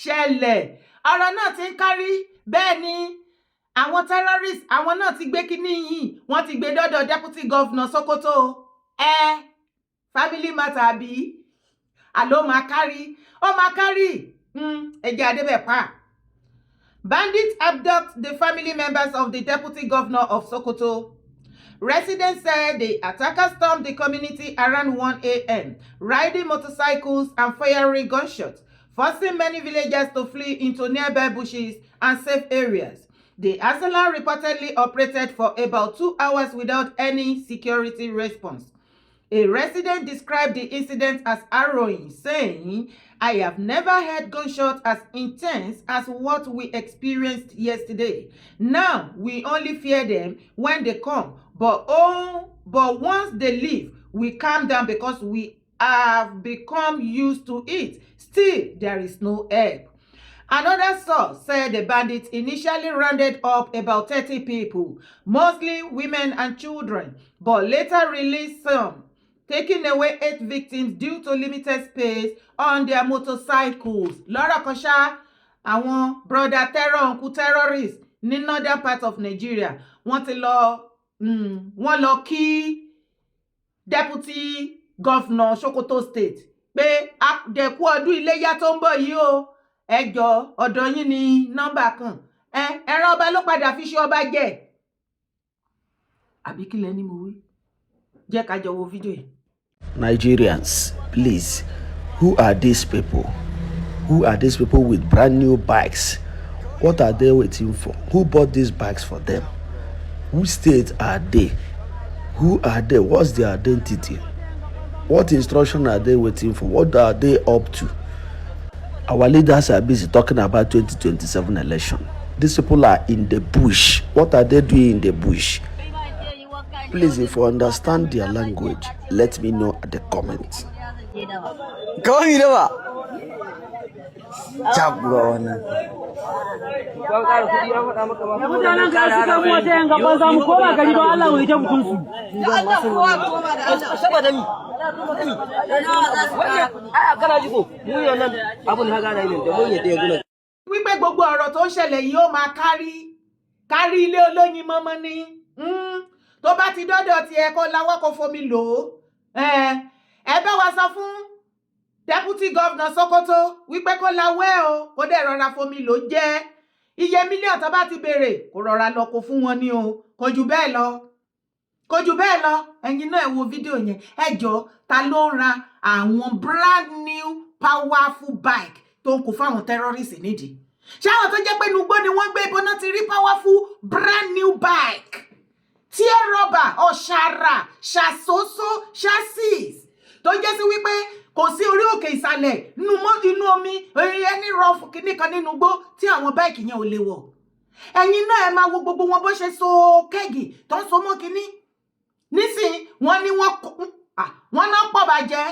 ṣẹlẹ̀ ọ̀rọ̀ náà ti ń kárí bẹ́ẹ̀ ni àwọn terrorists àwọn náà ti gbé kíní yìí wọ́n ti gbé dọ́dọ̀ deputy governor Sokoto family matter àbí àló máa kárí ó máa kárí ẹ̀jẹ̀ adébẹ̀pá. Bandits abduct the family members of the deputy governor of Sokoto. Residents said the attackers stormed the community around 1 a.m., riding motorcycles and firing gunshots, forcing many villagers to flee into nearby bushes and safe areas. The assailant reportedly operated for about 2 hours without any security response. A resident described the incident as harrowing, saying, "I have never heard gunshots as intense as what we experienced yesterday. Now, we only fear them when they come, but once they leave, we calm down because we have become used to it. Still, there is no help." Another source said the bandits initially rounded up about 30 people, mostly women and children, but later released some, taking away 8 victims due to limited space on their motorcycles. Lọ́rọ̀ kan ṣá, àwọn brother terror uncle terrorists ní northern part of Nigeria wọ́n ti lọ kí deputy governor Sokoto state pé àdẹ̀kú ọdún iléyá tó ń bọ̀ yìí o ẹ jọ̀ọ́ ọ̀dọ̀ yín ní nọ́mbà kan ẹran ọba ló padà fi ṣe ọba jẹ àbí kí lẹ ní mo wí jẹ́ ká jọ wo fídíò yìí. Nigerians, please, who are these people? Who are these people with brand new bikes? What are they waiting for? Who bought these bikes for them? Which state are they? Who are they? What's their identity? What instruction are they waiting for? What are they up to? Our leaders are busy talking about 2027 election. These people are in the bush. What are they doing in the bush? Please, if you understand their language, let me know at the comments. Go on, Jab wannan. Mutanen ka suka mu wata yan gaban za mu koma gari don Allah mu rike mutun su. Saboda ni. Ai kana ji ko mu yannan abun ha gana ne da mun yadda yanzu. Wípé gbogbo ọ̀rọ̀ tó ń ṣẹlẹ̀ yìí ó máa kárí ilé olóyin mọ́mọ́ ni. Tó bá ti dọ́dọ̀ ti ẹ kó lawọ́ kó fomi lò ó. Ẹ bá wa sọ fún deputy governor Sokoto wípé kó lawẹ́ o kó dẹ̀ rọra fomi lò jẹ́ iye mílíọ̀nù tó bá ti béèrè kó rọra lọ kó fún wọn ní o kò jù bẹ́ẹ̀ lọ ẹ̀yin náà ẹ wo fídíò yẹn ẹ jọ̀ọ́ ta ló ń ra àwọn brand new powerful bike tó ń kó fáwọn terrorists nídìí ṣé àwọn tó jẹ́ pé inú igbó ni wọ́n gbé ibò náà ti rí powerful brand new bike tear rubber ọ̀ṣàrà ṣàṣoṣo chassis tó jẹ́ sí wípé kò sí orí òkè ìsàlẹ̀ inú omi ẹni rọ kíní kan nínú igbó tí àwọn báìkì yẹn ò lè wọ̀ ẹ̀yin náà ẹ máa wo gbogbo wọn bó ṣe so kẹ́gì tó ń so mọ́ kíní nísìnyí wọ́n ní wọ́n náà pọ̀ bàjẹ́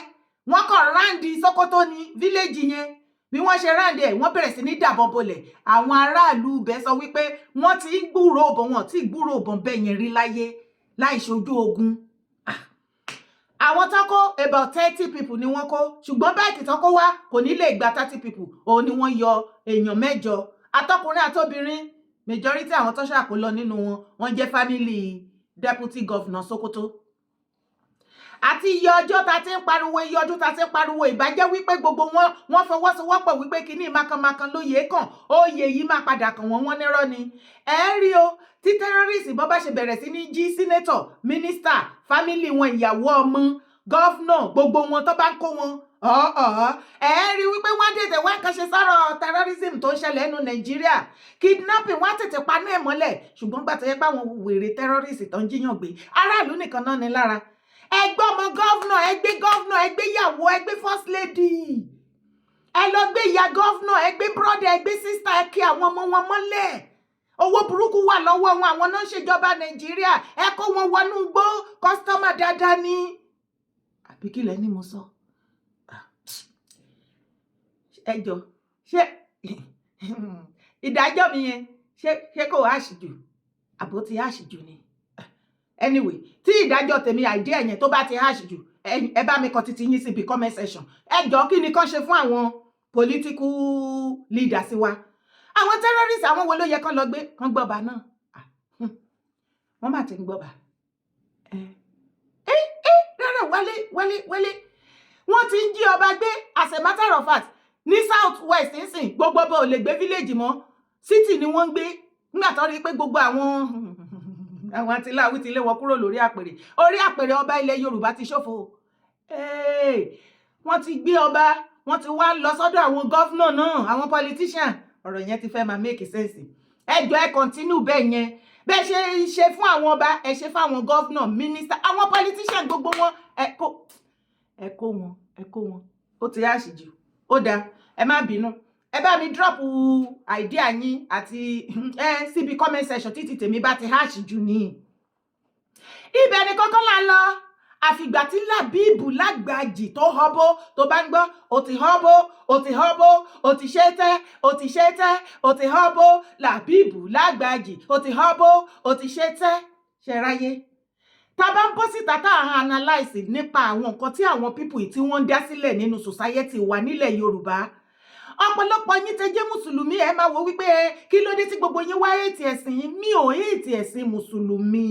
wọ́n kàn ráǹdì Sókótó ní fíléèjì yẹn bí wọ́n ṣe ráǹdì ẹ̀ wọ́n bẹ̀rẹ̀ sí ní dàbọ̀ bolẹ̀ àwọn aráàlú ibẹ̀ sọ wípé wọ́n ti ń gbúrò òbọ̀n wọn tí gbúrò òbọ̀n bẹ́ẹ̀ yẹn rí láyé láì ṣojú ogun àwọn tó kó about 30 people ni wọ́n kó ṣùgbọ́n báìkì tó kó wá kò ní lè gba 30 people òun ni wọ́n yọ èèyàn 8 atọ́kùnrin àtobìnrin majority àwọn tó ṣàkólọ nínú wọn jẹ́ family deputy governor Sokoto àti iye ọjọ́ ta ti ń pariwo iye ọdún ta ti ń pariwo ìbàjẹ́ wípé gbogbo wọn fọwọ́sowọ́pọ̀ wípé kíní mákànmákàn lóye kàn oyè yìí máa padà kàn wọ́n nírọ́ ni ẹ rí o tí terrorist bọ́ bá ṣe bẹ̀rẹ̀ sí ní jí senator minister family wọn ìyàwó ọmọ governor gbogbo wọn tó bá ń kó wọn ẹ rí wípé wọ́n tètè wá kan ṣe sọ̀rọ̀ terrorism tó ń ṣẹlẹ̀ nínú Nàìjíríà kidnapping wọ́n tètè paná ẹ̀ mọ́lẹ̀ ṣùgbọ́n gbà tó yẹ pé àwọn wèrè terrorist tó ń jíyàn gbé aráàlú nìkan náà ní lára ẹgbẹ́ ọmọ governor ẹgbẹ́ ìyàwó ẹgbẹ́ first lady ẹ lọ gbé ìyá governor ẹgbẹ́ brother ẹgbẹ́ sister ẹ kí àwọn ọmọ wọn mọ́lẹ̀ owó burúkú wà lọ́wọ́ wọn àwọn náà ń ṣèjọba Nàìjíríà ẹ kó wọn wọnú gbó kọ́sítọ́mà dáadáa ni àbí kí lẹ́ni mo sọ ẹjọ́ ṣé ìdájọ́ mi yẹn ṣé kò àṣìjù àbó ti àṣìjù ni anyway tí ìdájọ́ tèmi idea yẹn tó bá ti àṣìjù ẹ bá mi kọ títí yín síbi comment section ẹjọ́ kí ni kán ṣe fún àwọn political leaders wa àwọn terrorists àwọn wo ló yẹ kán lọ gbé kán gbọ́ba náà wọ́n má ti ń gbọ́ba rárá wálé wọ́n ti ń jí ọba gbé as a matter of fact ní south west nísìn gbogbo ọba ò lè gbé village mọ́ city ni wọ́n ń gbé nígbà tó rí pé gbogbo àwọn àtìláwí ti lé wọn kúrò lórí àpèrè ọba ilẹ̀ Yorùbá ti ṣòfò wọ́n ti gbé ọba wọ́n ti wá lọ sọ́dọ̀ àwọn gọ́fúnà náà àwọn politician ọ̀rọ̀ yẹn ti fẹ́ máa make sense ẹjọ́ ẹ continue bẹ́ẹ̀ yẹn bẹ́ẹ̀ ṣe fún àwọn ọba ẹ ṣe fún àwọn gọ́fúnà minister àwọn politician gbogbo wọn ẹ kó wọn ó ti àṣìjù ó dáa ẹ má bínú ẹ bá mi drop idea yín àti síbi comment section títí tèmi bá ti àṣìjù ní ibẹ̀ ni kọ́kọ́ là ń lọ àfìgbà tí Làbíbù Lágbàjì tó họ́bó tó bá ń gbọ́ ó ti họ́bó ó ti ṣe tẹ́ ó ti họ́bó Làbíbù Lágbàjì ó ti họ́bó ó ti ṣe tẹ́ ṣe ráyé tá bá ń bọ́ síta tá à ń analyse nípa àwọn nǹkan tí àwọn people tí wọ́n ń dá sílẹ̀ nínú society wa nílẹ̀ Yorùbá ọ̀pọ̀lọpọ̀ yín tẹ́ jẹ́ mùsùlùmí ẹ máa wò wípé kí ló dé tí gbogbo yín wá hate ẹ̀sìn yín mi ò hate ẹ̀sìn mùsùlùmí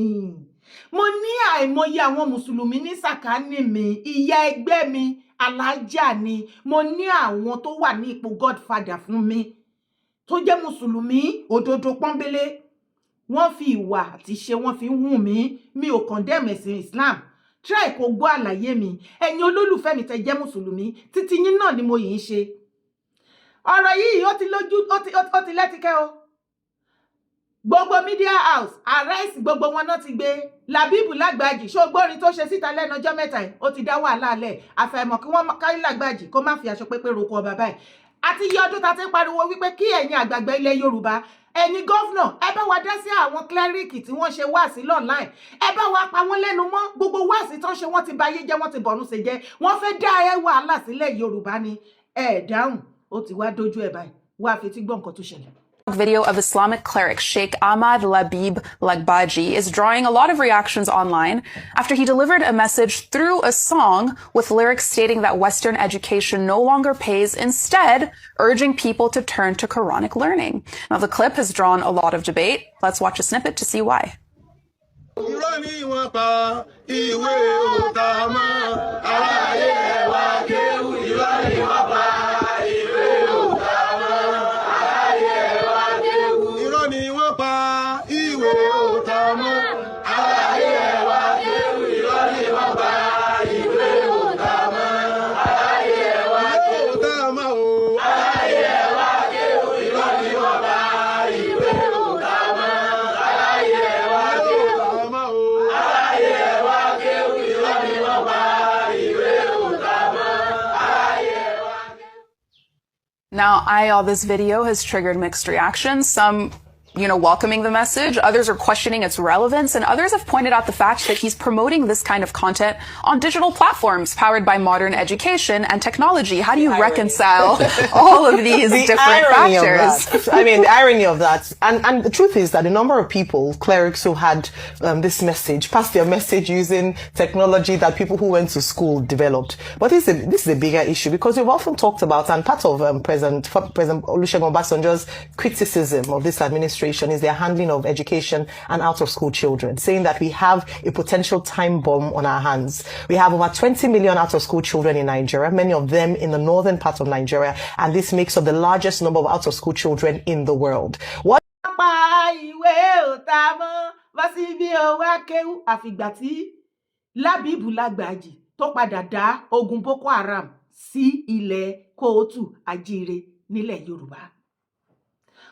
mo ní àìmọye àwọn mùsùlùmí ní sàkání mi ìyá ẹgbẹ́ mi alájà ni mo ní àwọn tó wà ní ipò godfather fún mi tó jẹ́ mùsùlùmí òdodo pọ́nbélé wọ́n fi ìwà àti ṣe wọ́n fi ń wù mí mi ò condemn ẹ̀sìn Islam try kó gbọ́ àlàyé mi ẹ̀yin olólùfẹ́ mi tẹ́ jẹ́ mùsùlùmí títí yín náà ni mo yìí ń ṣe ọ̀rọ̀ yìí ó ti lẹ́tìkẹ́ o gbogbo media house arrest gbogbo wọn náà ti gbé Làbíbù Lágbàjì ṣògbórin tó ṣe síta lẹ́nu ọjọ́ mẹ́ta ó ti dá wàhálà alẹ́ àfẹ̀mọ̀ kí wọ́n kárí Lágbàjì kó má fi aṣọ pépé roko ọba báyìí àti iye ọdún ta ti ń pariwo wípé kí ẹ̀yin àgbààgbà ilẹ̀ Yorùbá ẹ̀yin gọ́fúnà ẹ bá wa dá sí àwọn klẹ́ríkì tí wọ́n ṣe wáàsí online ẹ bá wa pa wọ́n lẹ́nu mọ́ gbogbo wáàsí tó ń ṣe wọ́n ti bayé jẹ́ wọ́n ti bọ̀rún ṣe jẹ́ wọ́n fẹ́ dá ẹ wàhálà sílẹ̀ Yorùbá ni ẹ dáhùn ó ti wá dójú ẹ̀ báyìí wá fi tí gbọ́ nǹkan tó ṣẹlẹ̀. Video of Islamic cleric Sheikh Ahmad Labib Lagbaji is drawing a lot of reactions online after he delivered a message through a song with lyrics stating that Western education no longer pays, instead urging people to turn to Quranic learning. Now, the clip has drawn a lot of debate. Let's watch a snippet to see why. Now, this video has triggered mixed reactions. Some, welcoming the message. Others are questioning its relevance, and others have pointed out the fact that he's promoting this kind of content on digital platforms powered by modern education and technology. How do you reconcile all of these different factors? The irony of that. And the truth is that a number of people, clerics who had this message, passed their message using technology that people who went to school developed. But this is a bigger issue because we've often talked about, and part of President Olusegun Obasanjo's criticism of this administration is their handling of education and out-of-school children, saying that we have a potential time bomb on our hands. We have over 20 million out-of-school children in Nigeria, many of them in the northern part of Nigeria, and this makes up the largest number of out-of-school children in the world. What Làbíbù Lágbàjì tó padà dá ogun Boko Haram sí ilẹ̀ Kóòtù Àjíire nílẹ̀ Yorùbá.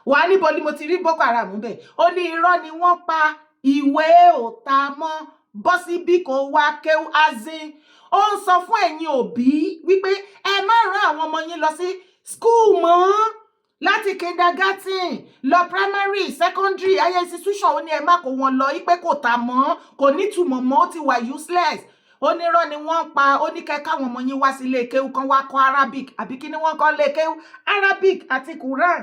Wà níbo ni mo ti rí Boko Haram bẹ́ẹ̀ ó ní irọ́ ni wọ́n pa ìwé òta mọ́ bọ́ sí bí kò wá kéwú azin ó ń sọ fún ẹ̀yin òbí wípé ẹ má rán àwọn ọmọ yín lọ sí school mọ́ láti kindergarten lọ primary secondary higher institution ó ní ẹ má kó wọn lọ ipe kò tà mọ́ kò nítumọ̀ mọ́ ó ti wà useless ó ní irọ́ ni wọ́n pa ó ní kẹ́ káwọn ọmọ yín wá sí ilé kéwú kan wá kọ́ Arabic àbí kí ni wọ́n kọ́ lé kéwú Arabic àti Quran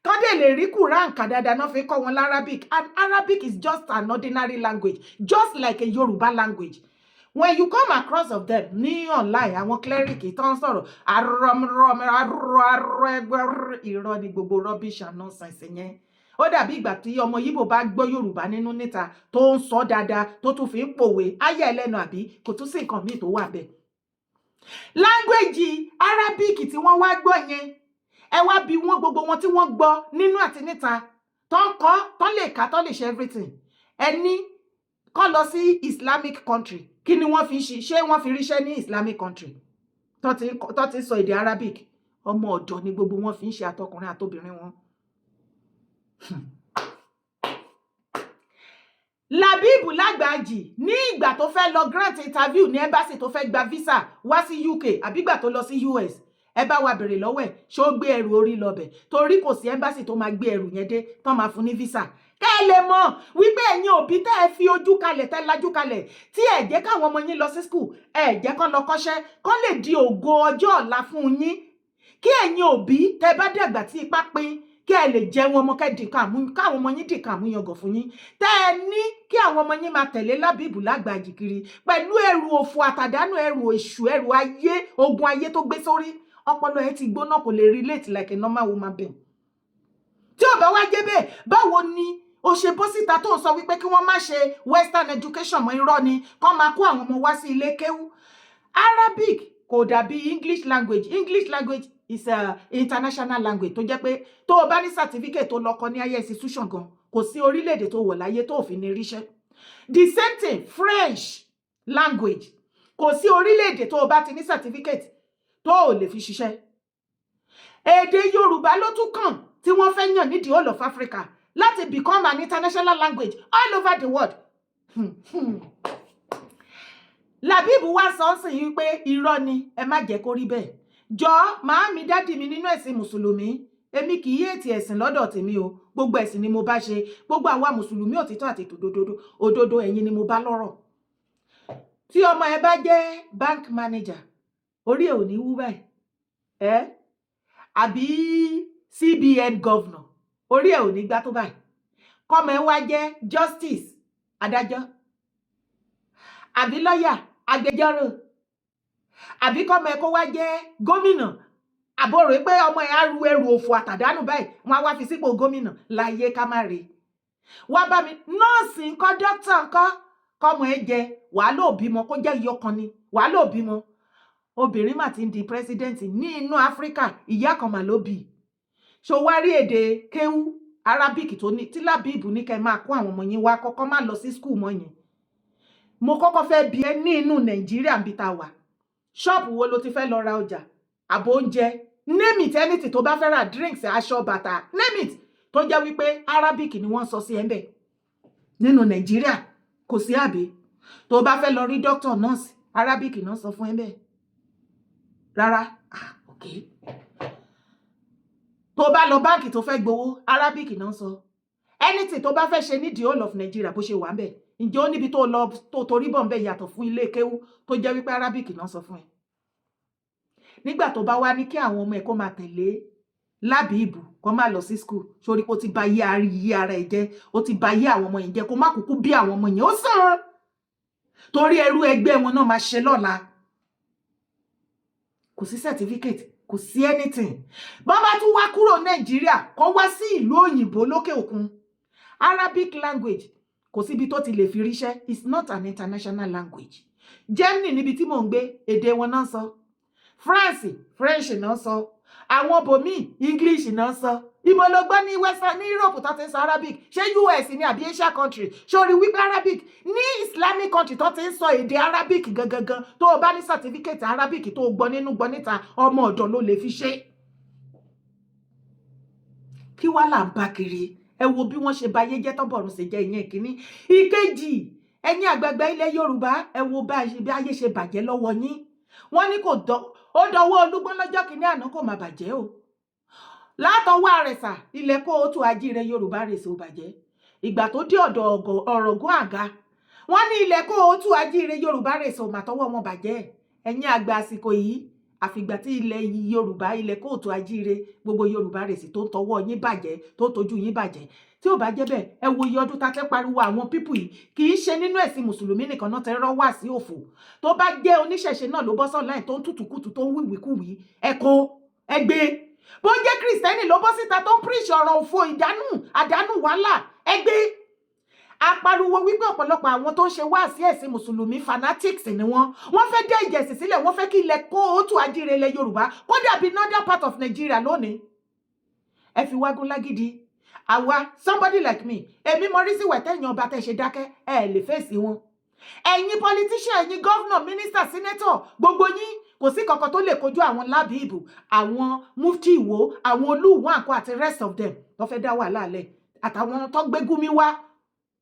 kọ́dé lè rí Quran kà dáadáa náà fi kọ́ wọn l'Arabic, and Arabic is just an ordinary language just like a Yoruba language. when you come across of them ní online àwọn cleric tó ń sọ̀rọ̀ irọ́ ni gbogbo rubbish and nonsense yẹn ó dàbí ìgbà tí ọmọ Yíbò bá gbọ́ Yorùbá nínú níta tó ń sọ dáadáa tó tún fi ń pòwe ayé ẹlẹ́nu àbí kò tún sí nǹkan míì tó wà bẹ́ẹ̀. language Arabic tí wọ́n wá gbọ́ yẹn ẹ wá bí wọ́n gbogbo wọn tí wọ́n gbọ́ nínú àti níta tó ń kọ́ tó lè kà tó lè ṣe everything ẹni kọ́ lọ sí Islamic country kí ni wọ́n fi ṣe wọ́n fi ríṣẹ́ ní Islamic country tó ti sọ èdè Arabic ọmọ ọ̀dọ̀ ni gbogbo wọn fi ń ṣe àtọkùnrin àtobìnrin wọn. Labib Lagbaji ní ìgbà tó fẹ́ lọ grant interview ní embassy tó fẹ́ gba visa wá sí UK àbígbà tó lọ sí US ẹ bá wa bèrè lọ́wọ́ ẹ̀ ṣó gbé ẹrù orí lọ́bẹ̀ torí kò sí embassy tó máa gbé ẹrù yẹn dé tán máa fún ní visa kẹ́ ẹ lè mọ̀ wípé ẹ̀yin òbí tẹ́ ẹ fi ojú kalẹ̀ tẹ́ lajú kalẹ̀ tí ẹ jẹ́ káwọn ọmọ yín lọ sí school ẹ jẹ́ kán lọ kọ́ṣẹ́ kán lè di ògo ọjọ́ ọ̀la fún yín kí ẹ̀yin òbí tẹ́ bá dàgbà tí ipá pín kí ẹ lè jẹun ọmọ káwọn ọmọ yín dìkan àmúyangàn fún yín tẹ́ ẹ ní kí àwọn ọmọ yín máa tẹ̀lé Labib Lagbaji kiri pẹ̀lú ẹrù òfò àtàdánù ẹrù èṣù ẹrù ayé ogun ayé tó gbé sórí ọpọlọ ẹ ti gbóná kò lè relate like a normal woman being. Tí ò bá wá jẹ́ bẹ́ẹ̀ báwo ni ó ṣe bọ́ síta tó ń sọ wípé kí wọ́n má ṣe western education mọ́ irọ́ ni kán máa kó àwọn ọmọ wá sí ilé kéwú. Arabic kò dàbí English language is a international language tó jẹ́ pé tó o bá ní certificate tó lọ kọ́ ní higher institution gan kò sí orílẹ̀-èdè tó wọ̀ láyé tó fi ní ríṣẹ́. The same thing French language kò sí orílẹ̀-èdè tó o bá ti ní certificate tó o lè fi ṣiṣẹ́. Èdè Yorùbá ló tún kàn tí wọ́n fẹ́ yàn ní the whole of Africa láti become an international language all over the world. Labib wá sọ sí yín pé irọ́ ni ẹ má jẹ́ kó rí bẹ́ẹ̀. Jọ̀ọ́ màámi dádì mi nínú ẹ̀sìn mùsùlùmí èmi kì í ètì ẹ̀sìn lọ́dọ̀ tèmi o gbogbo ẹ̀sìn ni mo bá ṣe gbogbo àwa mùsùlùmí òtítọ́ àti òdodo ẹ̀yin ni mo bá lọ́rọ̀. Tí ọmọ ẹ bá jẹ́ bank manager orí ẹ̀ ò ní wú báyìí àbí CBN governor orí ẹ̀ ò ní gbá tó báyìí kọ́mọ ẹ wá jẹ́ justice adájọ́ àbí lọ́yà agbẹjọ́rò àbí kọ́mọ ẹ kó wá jẹ́ gómìnà àbòrò pé ọmọ ẹ á ru ẹrù òfò àtàdánù báyìí wọn á wá fi sípò gómìnà láyé ká má rí wá bá mi nọ́ọ̀sì ńkọ́ dókítà ńkọ́ kọ́mọ ẹ jẹ wàá lò bímọ kó jẹ́ iyọkan ni wàá lò bímọ obìnrin mà ti ń di president ní inú Áfíríkà ìyá kan mà ló bí ṣó wá rí èdè kéwú Arabic tó ní tí Labib ní kẹ́ máa kó àwọn ọmọ yín wá kọ́kọ́ má lọ sí school mọ́ yẹn mo kọ́kọ́ fẹ́ bi ẹ́ ní inú Nàìjíríà ń bí ta wà ṣọ́ọ̀bù wo ló ti fẹ́ lọ ra ọjà àbò oúnjẹ name it anything tó bá fẹ́ ra drinks aṣọ bàtà name it tó jẹ́ wípé Arabic ni wọ́n sọ sí ẹ̀ ń bẹ̀ nínú Nàìjíríà kò sí àbí tó bá fẹ́ lọ rí doctor nurse Arabic náà sọ fún ẹ̀ bẹ́ẹ̀ rárá okay tó bá lọ báǹkì tó fẹ́ gbowó Arabic náà sọ anything tó bá fẹ́ ṣe ní the whole of Nigeria bó ṣe wà ń bẹ̀ ǹjẹ́ ó níbi tó lọ tó torí bọ̀ ń bẹ̀ yàtọ̀ fún ilé kéwú tó jẹ́ wípé Arabic náà sọ fún ẹ nígbà tó bá wá ní kí àwọn ọmọ ẹ kó máa tẹ̀lé Labib kó máa lọ sí school sórí kó ti ba yé ara ẹ jẹ́ ó ti ba yé àwọn ọmọ yẹn jẹ́ kó má kúkú bí àwọn ọmọ yẹn ó sàn torí ẹrú ẹgbẹ́ wọn náà máa ṣe lọ́la kò sí certificate kò sí anything bàbá tún wá kúrò Nàìjíríà kó wá sí ìlú òyìnbó lókè òkun Arabic language kò síbi tó ti lè fi ríṣẹ́ it's not an international language. Germany níbi tí mò ń gbé èdè wọn náà sọ France French náà sọ àwọn bòmí English náà sọ ibo ló gbọ́ ní western ní Europe tó ti ń sọ Arabic ṣé US ní àbí Asia country sórí wípé Arabic ní Islamic country tó ti ń sọ èdè Arabic gangan tó o bá ní certificate Arabic tó o gbọ́ nínú gbọ́ níta ọmọ ọ̀dọ̀ ló lè fi ṣe kí wá là ń bá kiri ẹ wo bí wọ́n ṣe bayé jẹ́ tọ́bọ̀rún ṣe jẹ́ ìyẹn kínní ìkejì ẹ̀yin àgbààgbà ilẹ̀ Yorùbá ẹ wo bí ayé ṣe bàjẹ́ lọ́wọ́ yín wọ́n ní kò ó dọwọ́ Olúgbọ́n lọ́jọ́ kìíní àná kò má bàjẹ́ o látọwọ́ Àrẹ̀sà ilẹ̀ kó o tún ajíire Yorùbá rèé so bàjẹ́ ìgbà tó dé ọ̀dọ̀ Ọ̀ràngún Àga wọ́n ní ilẹ̀ kó o tún ajíire Yorùbá rèé so màtọwọ́ wọn bàjẹ́ ẹ̀yin àgbà àsìkò yìí àfìgbà tí ilẹ̀ Yorùbá ilẹ̀ kóòtù ajíire gbogbo Yorùbá rẹ̀ sì tó ń tọwọ́ yín bàjẹ́ tó tójú yín bàjẹ́ tí ò bá jẹ́ bẹ́ẹ̀ ẹ wo iye ọdún tá a tẹ́ pariwo àwọn pípù yìí kì í ṣe nínú ẹ̀sìn mùsùlùmí nìkan náà tẹ́ rọ́ wá sí òfò tó bá jẹ́ oníṣẹ̀ṣe náà ló bọ́ sọ́ọ̀láì tó ń tútùkùtù tó ń wíwìkúwì ẹ̀kọ́ ẹgbẹ́ bó jẹ́ kìrìsìtẹ́nì ló bọ́ síta tó ń píríṣì ọ̀rọ̀ òfò àdánù wàhálà ẹgbẹ́ apariwo wípé ọ̀pọ̀lọpọ̀ àwọn tó ń ṣe wá sí ẹ̀sìn mùsùlùmí fanatics ni wọ́n fẹ́ dá ìjẹ̀sìn sílẹ̀ wọ́n fẹ́ kí ilẹ̀ kóòtù ajíire ilẹ̀ Yorùbá kó dàbí northern part of Nigeria lónìí ẹ fi wágún lágídí àwa somebody like me èmi mo rí sí wẹ̀tẹ́yìn ọba tẹ́ ṣe dákẹ́ ẹ lè fèsì wọn ẹ̀yin politician ẹ̀yin governor minister senator gbogbo yín kò sí kankan tó lè kojú àwọn Lábìbù àwọn mufti Ìwó àwọn Olúwọn àkọ́ àti rest of them tó fẹ́ dá wàhálà lẹ̀ àtàwọn tó gbé Gumi wá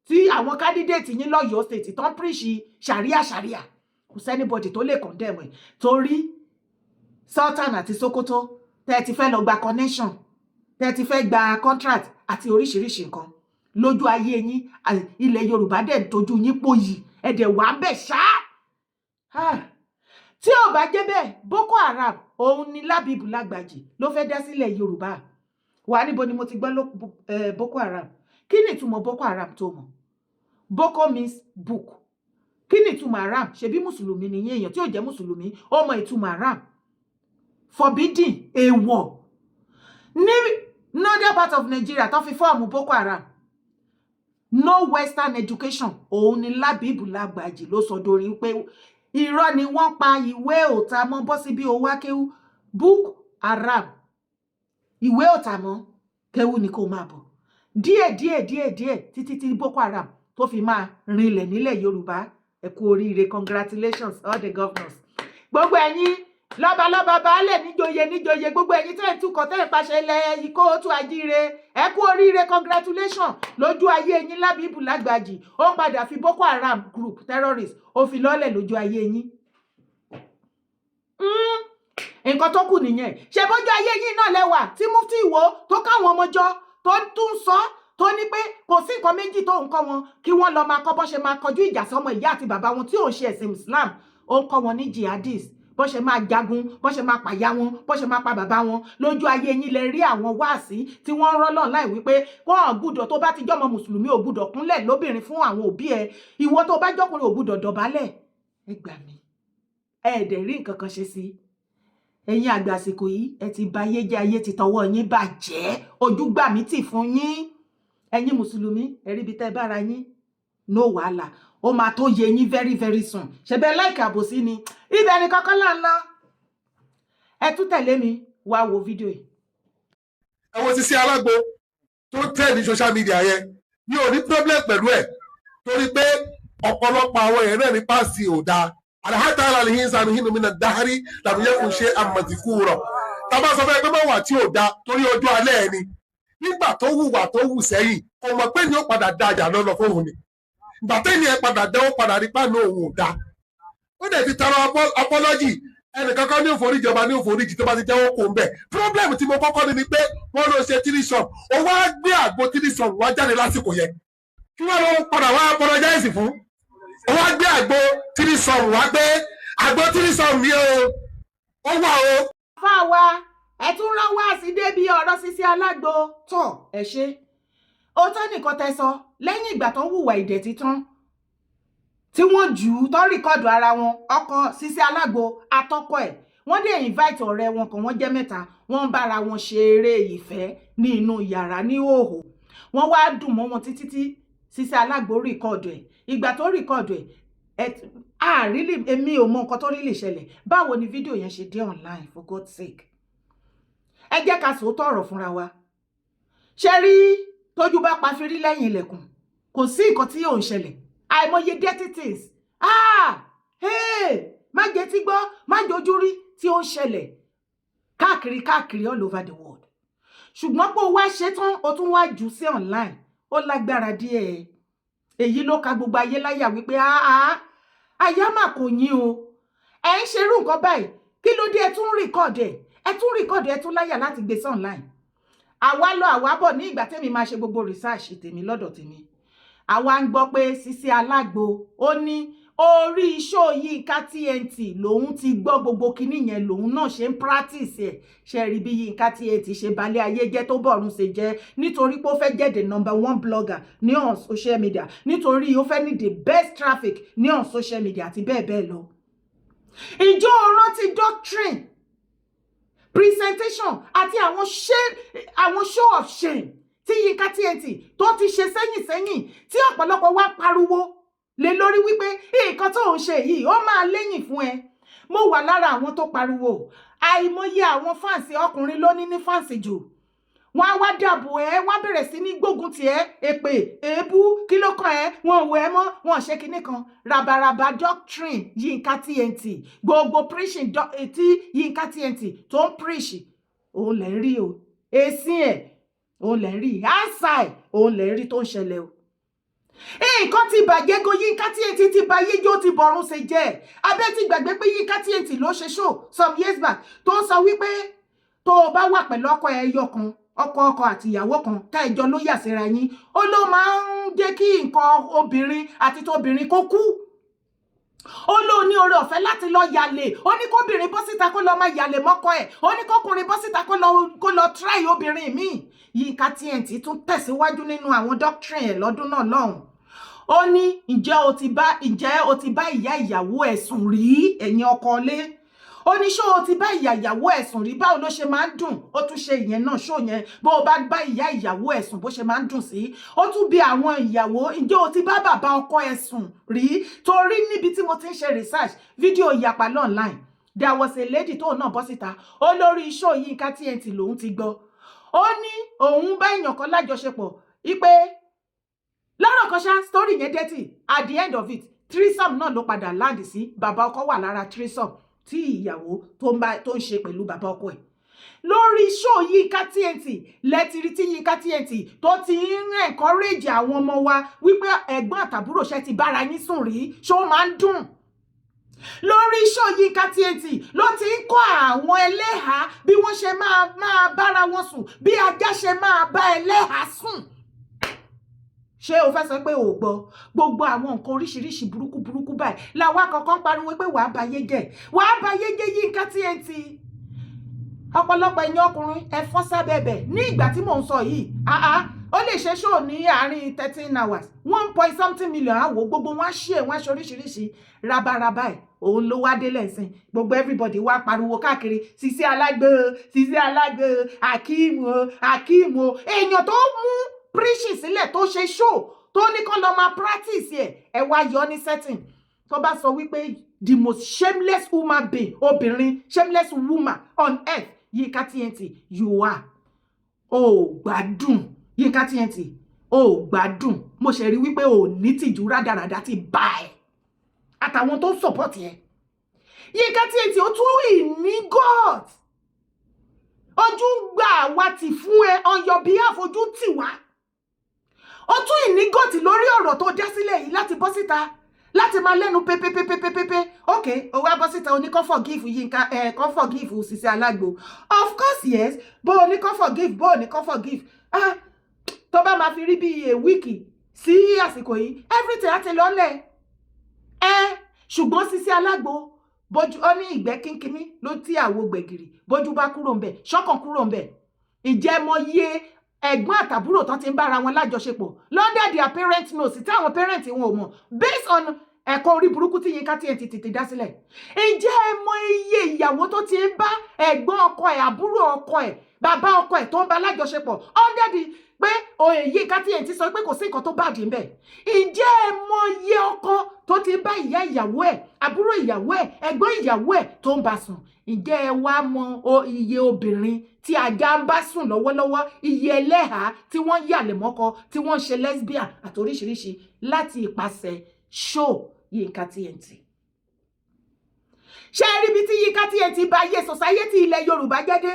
tí àwọn candidate yín lọ́yọ̀ọ́ state tó ń píríṣì ṣàríà kò sẹ́nibọ̀dì tó lè condemn ẹ̀ torí Sultan àti Sokoto tẹ́ ti fẹ́ lọ gba connection tẹ́ ti fẹ́ gba contract àti oríṣiríṣi nǹkan lójú ayé yín ilẹ̀ Yorùbá dẹ̀ ń tójú yín pòyì ẹ̀dẹ̀ wà ń bẹ̀ ṣá tí ò bá jẹ́ bẹ́ẹ̀ Boko Haram òun ni Lábìbù Lágbàjì ló fẹ́ dá sílẹ̀ Yorùbá wà níbo ni mo ti gbọ́ Boko Haram kí ni ìtumọ̀ Boko Haram tó mọ̀ Boko means book kí ni ìtumọ̀ haram ṣebí mùsùlùmí ni yín èèyàn tí ò jẹ́ mùsùlùmí ó mọ ìtumọ̀ haram forbidden èèwọ̀ ní northern part of Nigeria tó fi fọ́ọ̀mù Boko Haram no western education òun ni Lábìbù Lágbàjì ló sọ dorí pé irọ́ ni wọ́n pa ìwé òtàmọ́ bọ́ sí bí owó akéwú book haram ìwé òtàmọ́ kéwú ni kò máa bọ̀ díẹ̀ títí tí Boko Haram tó fi máa rinlẹ̀ nílẹ̀ Yorùbá ẹ kú oríire congratulations all the governors gbogbo ẹ̀yin lọ́balọ́ba baálẹ̀ níjòyè gbogbo ẹ̀yin tẹ́ ẹ̀ túkọ̀ tẹ́ ẹ̀ pàṣẹ ilẹ̀ kóòtù ajíire ẹ kú oríire congratulations lójú ayé yín Lábìbù Lágbàjì ó padà fi Boko Haram group terrorist ó fi lọ́lẹ̀ lójú ayé yín nǹkan tó kù nìyẹn ṣe bójú ayé yín náà lẹ́wà tí mufti Ìwó tó káwọn ọmọ jọ tó tún sọ tó ní pé kò sí nǹkan méjì tó ń kọ́ wọn kí wọ́n lọ máa kọ́ bó ṣe máa kọjú ìjà sọ́mọ ìyá àti bàbá wọn tí ò ń ṣe ẹ̀sìn Islam ó ń kọ́ wọn ní jihadist bó ṣe máa jagun bó ṣe máa pàyà wọn bó ṣe máa pa bàbá wọn lójú ayé yín lè rí àwọn wáàsí tí wọ́n ń rọ́lọ́ láì wípé wọ́n ò gbúdọ̀ tó bá ti jọ́mọ mùsùlùmí ò gbúdọ̀ kúnlẹ̀ lóbìnrin fún àwọn òbí ẹ ìwọ tó bá jọ́kùnrin ò gbúdọ̀ dọ̀bálẹ̀ ẹ gbà mí ẹ dẹ̀ rí nǹkan kan ṣe sí ẹ̀yin àgbà àsìkò yìí ẹ ti ba ayé jẹ́ ayé ti tọwọ́ yín bàjẹ́ ojú gbà mí tì fún yín ẹ̀yin mùsùlùmí ẹ̀rí ibi tẹ́ bára yín no wàhálà ó máa tó yé yín very very soon ṣẹbẹ́ láìka àbòsí ni ibẹ̀ ni kọ́kọ́ là ń lọ ẹ tún tẹ̀lé mi wá wo fídíò yìí. ẹ wo Sisi Alágbo tó tẹ̀ ní social media yẹn mi ò ní problem pẹ̀lú ẹ̀ torí pé ọ̀pọ̀lọpọ̀ àwọn èèyàn náà ní páàsì ò dáa àdáhàtà àlàlìhìn sàmì hínú mi náà dáhárí làbúyẹ́ kò ṣe àmọ̀tìkú rọ̀ tábà sọ fẹ́ pé má wà tí ò dáa torí ọjọ́ alẹ́ ẹ̀ ni nígbà tó hùwà tó hù sẹ́yìn kò mọ̀ pé ní ó padà da àjà lọ́nà fóun ni ìgbà tẹ́ni ẹ padà dánwó padà rí pàánù òun ò dáa ó dẹ̀ ti tara apology ẹnìkankan ní òforíjì ọba ní òforíjì tó bá ti jẹ́wọ́ kò ń bẹ̀ problem tí mo kọ́kọ́ ní ni pé wọ́n lọ ṣe tírísọ̀m ó wá gbé àgbo tírísọ̀m wá jáde lásìkò yẹn kí wọ́n lọ padà wá apologize fún ó wá gbé àgbo tírísọ̀m wá gbé àgbo tírísọ̀m mi ó wà o. fáwa ẹ tún rán wá sí débi ọ̀rọ̀ Sisi Alágbo tọ̀ ẹ ṣe ó tán nìkan tẹ́ sọ lẹ́yìn ìgbà tó ń hùwà ìdẹ̀tí tán tí wọ́n jù ú tó rìkọ́dù ara wọn ọkọ Sisi Alágbo atọ́kọ ẹ̀ wọ́n dé invite ọ̀rẹ́ wọn kan wọ́n jẹ́ mẹ́ta wọ́n ń bára wọn ṣe eré ìfẹ́ ní inú yàrá ní òhò wọ́n wá dùn mọ́ wọn títí tí Sisi Alágbo rìkọ́dù ẹ̀ ìgbà tó rìkọ́dù ẹ̀ èmi ò mọ nǹkan tó rí lè ṣẹlẹ̀ báwo ni fídíò yẹn ṣe dé online for God's sake ẹ jẹ́ ká sòótọ́ ọ̀rọ̀ fúnra wa ṣe rí tójú bá pa fírí lẹ́yìn ilẹ̀kùn kò sí nǹkan tí yóò ń ṣẹlẹ̀ àìmọye dirty things má jẹ́ tí gbọ́ má jojú rí tí ó ń ṣẹlẹ̀ káàkiri all over the world ṣùgbọ́n pé ó wá ṣe tán ó tún wá jù sí online ó lágbára díẹ̀ èyí ló ka gbogbo ayé láyà wípé àyà mà kò yín o ẹ ń ṣerú nǹkan báyìí kí ló dé ẹ tún rìkọ́ọ̀dù ẹ tún láyà láti gbé sí online àwa lọ àwa bọ̀ ní ìgbà tẹ́mi máa ṣe gbogbo research tèmi lọ́dọ̀ tèmi àwa ń gbọ́ pé Sisi Alágbo ó ní orí show Yínká TNT lòun ti gbọ́ gbogbo kinní yẹn lòun náà ṣe ń practice ẹ̀ ṣe rí bí Yínká TNT ṣe balẹ̀ ayé jẹ́ tó bọ̀run ṣe jẹ́ nítorí pé ó fẹ́ jẹ́ the #1 blogger ní on social media nítorí ó fẹ́ ní the best traffic ní on social media àti bẹ́ẹ̀ bẹ́ẹ̀ lọ. Ìjọ rántí doctrine presentation àti àwọn show of shame tí Yínká TNT tó ti ṣe sẹ́yìn tí ọ̀pọ̀lọpọ̀ wá pariwo lé lórí wípé nǹkan tó ń ṣe yìí ó máa lẹ́yìn fún ẹ. Mo wà lára àwọn tó pariwo àìmọye àwọn fáǹsì ọkùnrin ló ní fáǹsì jù. Wọ́n á wá dàbò ẹ́ wọ́n bẹ̀rẹ̀ sí ní gbógun tì ẹ́ èpè èébú kí ló kàn ẹ́ wọn ò wọ ẹ́ mọ́ wọn ò ṣe kinní kan rabaraba doctrine Yínká TNT gbogbo preaching tí Yínká TNT tó ń preach òun lẹ́ ń rí o èsì ẹ̀ òun lẹ́ ń rí àṣà ẹ̀ òun lẹ́ ń rí tó ń ṣẹlẹ̀ o. Nǹkan ti bàjẹ́ go Yínká TNT ti ba ayé jó ti bọ̀run ṣe jẹ́ abẹ́ ti gbàgbé pé Yínká TNT ló ṣe show some years back tó ń sọ wípé tó o bá wà pẹ̀lú ọkọ ẹyọ kan ọkọ àti ìyàwó kan tá ìjọ ló yà síra yín ó ló máa ń jẹ́ kí nǹkan obìnrin àti tóbìnrin kó kú. Ó ló ní oore ọ̀fẹ́ láti lọ yàlè ó ní kóbìnrin bọ́ síta kó lọ máa yàlè mọ́kọ ẹ̀ ó ní kọkùnrin bọ́ síta kó lọ try obìnrin míì. Yínká TNT tún tẹ̀síwájú nínú àwọn doctrine ẹ̀ lọ́dún náà lọ́hùn. Ó ní ǹjẹ́ o ti bá ìyá ìyàwó ẹ̀ sùn rí ẹ̀yin ọkọ ilé. Ó ní ṣó o ti bá ìyá ìyàwó ẹ̀ sùn rí báwo ló ṣe máa ń dùn. Ó tún ṣe ìyẹn náà ṣó yẹn bó o bá bá ìyá ìyàwó ẹ̀ sùn bó ṣe máa ń dùn sí. Ó tún bi àwọn ìyàwó ǹjẹ́ o ti bá bàbá ọkọ ẹ̀ sùn rí torí níbi tí mo ti ń ṣe research fídíò ìyapa online there was a lady tó náà bọ́ síta ó lórí show Yínká TNT lòun ti gbọ́. Ó ní òun bá èèyàn kan lájọṣepọ̀ ipe lọ́rọ̀ kan ṣá story yẹn dẹ́tì at the end of it threesome náà ló padà land sí bàbá ọkọ wà lára threesome tí ìyàwó tó ń ṣe pẹ̀lú bàbá ọkọ ẹ̀. Lórí show Yínká TNT lẹ́tìrí tí Yínká TNT tó ti ń encourage àwọn ọmọ wa wípé ẹ̀gbọ́n àtàbúrò ṣe ti bára yín sùn rí ṣó máa ń dùn. Lórí show Yínká TNT ló ti ń kọ́ àwọn ẹlẹ́hàá bí wọ́n ṣe máa bára wọn sùn bí ajá ṣe máa bá ẹlẹ́hàá sùn. Ṣé o fẹ́ sọ pé o gbọ́ gbogbo àwọn nǹkan oríṣiríṣi burúkú báyìí làwọn akọ̀kan pariwo pé wàá bayé jẹ́ Yínká TNT. Ọ̀pọ̀lọpọ̀ ẹ̀yin ọkùnrin ẹ fọ́n sábẹ́bẹ̀ ní ìgbà tí mò ń sọ yìí ó lè ṣe show ní àárín 13 hours 1.something million àwò gbogbo wọn ṣe wọn aṣọ oríṣiríṣi rabaraba ẹ̀ òun ló wá délẹ̀ sìn gbogbo everybody wá pariwo káàkiri Sisi Alágbo Akeem o èèyàn tó mú preaching sílẹ̀ tó ṣe show tó ní kán lọ máa practice ẹ wá yọ ní setting tó bá sọ wípé the most shameless woman being obìnrin shameless woman on earth Yínká TNT you are gbádùn Yínká TNT gbádùn mo ṣe rí wípé ní tìjú rádaràdà ti bá ẹ àtàwọn tó support ẹ. Yínká TNT ó tún ní God ojú gbà wá ti fún ẹ on your behalf ojú tì wá. Ó tún ní God lórí ọ̀rọ̀ tó dá sílẹ̀ yìí láti bọ́ síta láti máa lẹ́nu pépépépépépé okay ó wá bọ́ síta ó ní kó forgive Yínká kó forgive Sisi Alágbo of course yes bó o ní kó forgive bó o ní kó forgive tó bá máa fi rí bí a week sí àsìkò yìí everything á ti lọ́lẹ̀ ṣùgbọ́n Sisi Alágbo bójú ó ní ìgbẹ́ kínkínní ló tí àwo gbẹ̀gìrì bójú bá kúrò ń bẹ̀ ṣọ́kàn kúrò ń bẹ̀ ìjẹ́ mọ yé ẹ̀gbọ́n àtàbúrò tán ti ń bára wọn lájọṣepọ̀ lọ́dẹ̀ their parent knows tí àwọn parent wọn ò mọ̀ based on ẹ̀kọ́ orí burúkú tí Yínká TNT tètè dá sílẹ̀. Ǹjẹ́ ẹ mọ iye ìyàwó tó ti ń bá ẹ̀gbọ́n ọkọ ẹ̀ àbúrò ọkọ ẹ̀ bàbá ọkọ ẹ̀ tó ń bá lájọṣepọ̀ ọ́ndẹ̀dì pé Yínká TNT sọ pé kò sí nǹkan tó bàdí ń bẹ̀. Ǹjẹ́ ẹ mọ iye ọkọ tó ti bá ìyá ìyàwó ẹ̀ àbúrò ìyàwó ẹ̀ ẹ̀gbọ́n ìyàwó ẹ̀ tó ń bá sùn? Ǹjẹ́ ẹ wá mọ iye obìnrin tí ajá ń bá sùn lọ́wọ́lọ́wọ́ iye ẹlẹ́hàá tí wọ́n yàlẹ̀ mọ́kọ tí wọ́n ṣe lesbian àti oríṣiríṣi láti ìpasẹ̀ show Yínká TNT. Ṣé ẹ rí bí tí Yínká TNT bá yé society ilẹ̀ Yorùbá jẹ́dé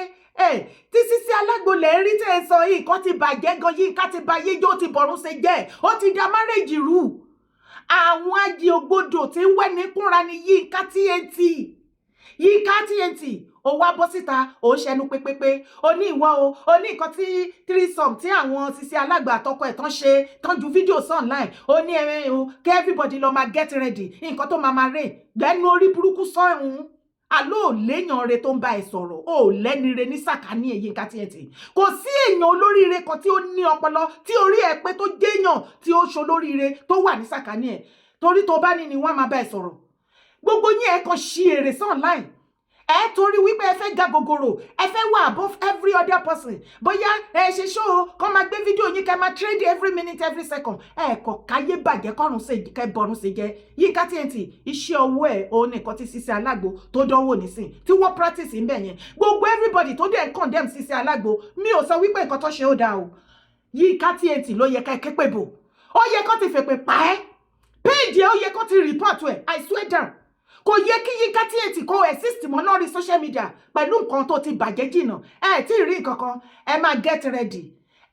tí Sisi Alágbo lè rí tẹ́ ẹ sọ yìí kan ti bàjẹ́ gan Yínká ti bá yé jó ti bọ̀rún ṣe jẹ́ ó ti da marriage rú. Àwọn ajì ògbódò tí ń wẹ́ ní kúnra ni Yínká TNT. Yínká TNT ó wá bọ́ síta ó ṣẹnu pépépé ó ní ìwọ ó ní nǹkan tí threesome tí àwọn Sisi Alagbo àtọkọ ẹ̀ tán ṣe tán ju fídíò sí online ó ní ẹ̀rẹ́ o kí everybody lọ máa get ready nǹkan tó máa rè gbẹ́nu orí burúkú sọ́hún àló léèyàn re tó ń bá ẹ sọ̀rọ̀ ó lẹ́ni re ní sàkání èyí nǹkan tí ẹ ti kò sí èèyàn olóríire kan tí ó ní ọpọlọ tí orí ẹ pé tó jẹ́yàn tí ó ṣolóríire tó wà ní sàkání ẹ torí tó bá ní ni wọ́n máa bá ẹ sọ̀rọ̀ gbogbo yín ẹ kàn ṣí èrè sí online ẹ torí wípé ẹ fẹ́ ga gogoro ẹ fẹ́ wà above every other person bóyá ẹ ṣe show kọ́ máa gbé fídíò yín kẹ́ máa trade every minute every second ẹ kọ̀ káyé bàjẹ́ kọ́run ṣe kẹ́ bọ̀run ṣe jẹ́ Yinka TNT iṣẹ́ ọwọ́ ẹ̀ òun nìkan tí Sisi Alagbo tó dánwò nísìn tí wọ́n practice ń bẹ̀ yẹn gbogbo everybody tó dẹ̀ condemn Sisi Alagbo mi ò sọ wípé nǹkan tó ṣe ó dáa o Yinka TNT ló yẹ ká képe bò ó yẹ kó ti fèpè pa ẹ́ péèjì ó yẹ kó ti report ẹ̀ I swear down kò yẹ kí Yinka TNT kó exist mọ́ lórí social media pẹ̀lú nǹkan tó ti bàjẹ́ jìnnà tí ì rí nǹkankan ẹ máa get ready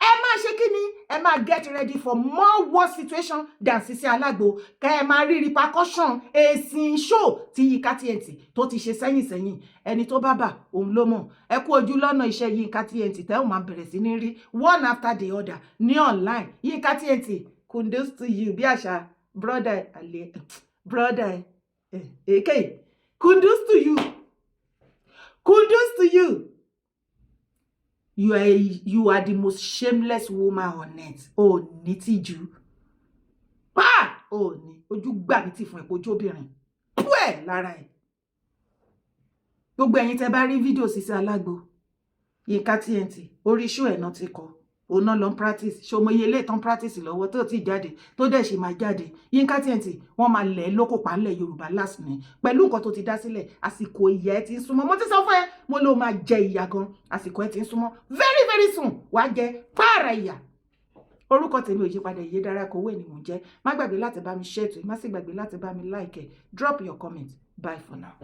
ẹ máa ṣe kí ni ẹ máa get ready for more worse situation than Sisi Alagbo kẹ́ ẹ máa rí repercussion èsì show tí Yinka TNT tó ti ṣe sẹ́yìn ẹni tó bá bà òun ló mọ̀ ẹ kú ojú lọ́nà iṣẹ́ Yinka TNT tẹ́ ò máa bẹ̀rẹ̀ sí ní rí one after the other ní online Yinka TNT kudos to you bí àṣà brother okay, kudos to you. Kudos to you. You are the most shameless woman on earth. Oh, ní tìjú. Pa! Oh, ní. Ojú gbà mí tì fún ẹ kó jóbìnrin. Pue lára ẹ. Gbogbo ẹ̀yin tẹ́ bá rí fídíò Sisi Alagbo. Yinka TNT, orí show ẹ̀ náà ti kọ. Òun náà lọ practice ṣé ọmọ iye ilé tán practice lọ́wọ́ tó ti jáde tó dẹ̀ ṣe máa jáde Yinka TNT wọ́n máa lẹ̀ lóko pàálẹ̀ Yorùbá last ni pẹ̀lú nǹkan tó ti dá sílẹ̀ àsìkò ìyà ẹ ti ń súnmọ́ mo ti sọ fún ẹ mo ló máa jẹ ìyà gan àsìkò ẹ ti ń súnmọ́ very very soon wàá jẹ pààrà ìyà orúkọ tèmi ò yípadà Ìyédára Kowé ni mò ń jẹ́ má gbàgbé láti bá mi share má sì gbàgbé láti bá mi like drop your comment bye for now.